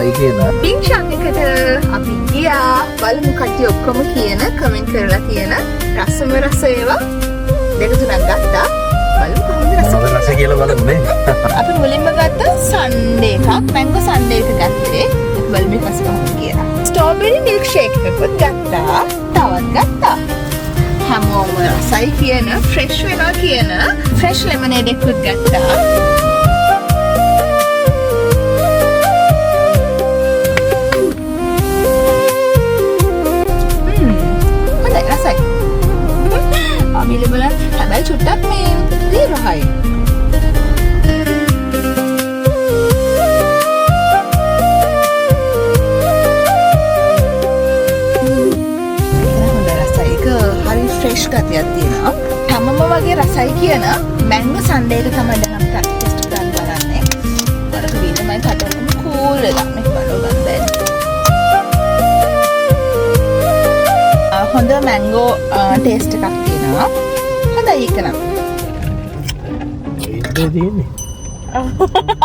රසයි කියලා. බින්ෂන් එකට අපි ගියා. බලමු කට්ටිය ඔක්කොම කියන කමෙන්ට් කරලා තියෙන රසම රස ඒවා දෙක තුනක් ගත්තා. බලමු කොහොමද රස. මොනවද රස කියලා බලමු නේ. අපි මුලින්ම ගත්ත සන්ඩේ එකක්. මැංගෝ සන්ඩේ එක ගත්තේ. බලමු රස කොහොමද කියලා. ස්ට්‍රෝබෙරි මිල්ක් ෂේක් එකකුත් ගත්තා. තවත් ගත්තා. හැමෝම රසයි කියන ෆ්‍රෙෂ් වෙනවා කියන ෆ්‍රෙෂ් ලෙමනේඩ් එකකුත් ගත්තා. හොඳයි රසයි. අමිල බලන්න හැබැයි චුට්ටක් මේ දිරහයි. ෆ්‍රෙෂ් ගතියක් තියෙනවා. හැමම වගේ රසයි කියන මැංගෝ සන්ඩේ එක තමයි දැන් අපි ටෙස්ට් කරන්න බලන්නේ. වරක වීදමයි කටවලම කූල් වෙලා මේක බලව ගන්න. හොඳ මැංගෝ ටේස්ට් එකක් තියෙනවා. හොඳයි ඒක නම්. ඒක තියෙන්නේ.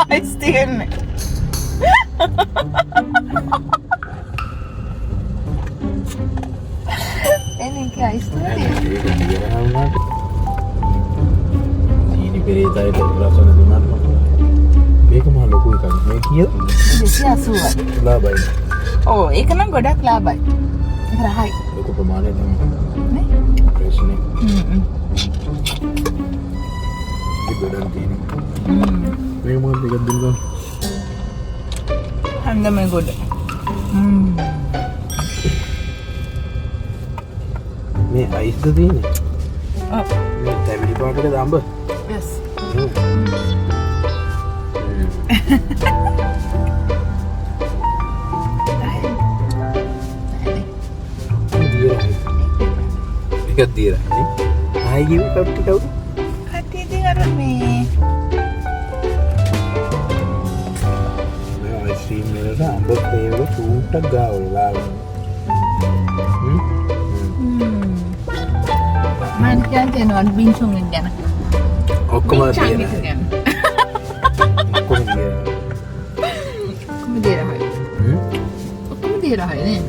අයිස් තියෙන්නේ. එනකේ අයිස් තියෙන්නේ. ඒක දියරා වුණාට සීනි පෙරේතයි රසන දුන්නාට මේක මහ ලොකු එකක්. මේ කීයද? 280යි. ලාභයි. ඔව් ඒක නම් ගොඩක් ලාභයි. ඒක රහයි. ලොකු ප්‍රමාණයක් තමයි. නේ? ෆ්‍රෙෂ් නේ. ඒක ගොඩක් තියෙනවා. මේ මොකක්ද එකක් දුන්නා? හංගම ගොඩ. මේ අයිස්ද තියෙන්නේ? ඔව්. මේ තැවිලි පාටද අඹ? yes. එකක් දීලා නේ. ආයි ගිහුව කට්ටි කවුද? කට්ටිය ඉතින් අර මේ අයිස්ක්‍රීම් වලට අඹ ෆ්ලේවර් චූට්ටක් ගාවලා. මම කියන්නේ බින්සුන් ගැන. ඔක්කොම බින්චන් එක තියෙනවා. ගැන. ඔක්කොම තියෙනවා. ඔක්කොම දේරහයි. ඔක්කොම දේරහයි නේ.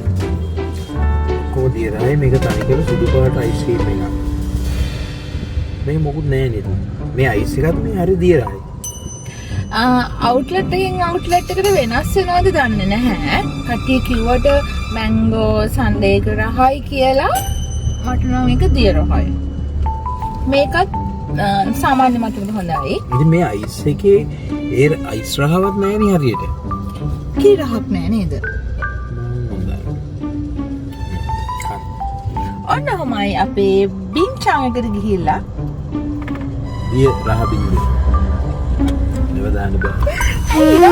ඔක්කොම තියෙනවා. මේක තනිකර සුදු පාට අයිස්ක්‍රීම් එකක්. මේක මොකුත් නෑ නේද? මේ අයිස් එකත් මේ හරි දියරයි. අවුට්ලට් එකෙන් අවුට්ලට් එකට වෙනස් වෙනවද දන්නේ නැහැ. කට්ටිය කිව්වට මැංගෝ සන්ඩේ එක රහයි කියලා මට නම් ඒක දියරහයි. මේකත් සාමාන්‍ය මට්ටමට හොඳයි. ඉතින් මේ අයිස් එකේ ඒ අයිස් රහවත් නෑ නේ හරියට. කී රහක් නෑ නේද? ඔන්න ඔහමයි අපේ බින්චන් එකට ගිහිල්ලා දිය රහ බින්දේ. නේද දාන්න බෑ. හරිද?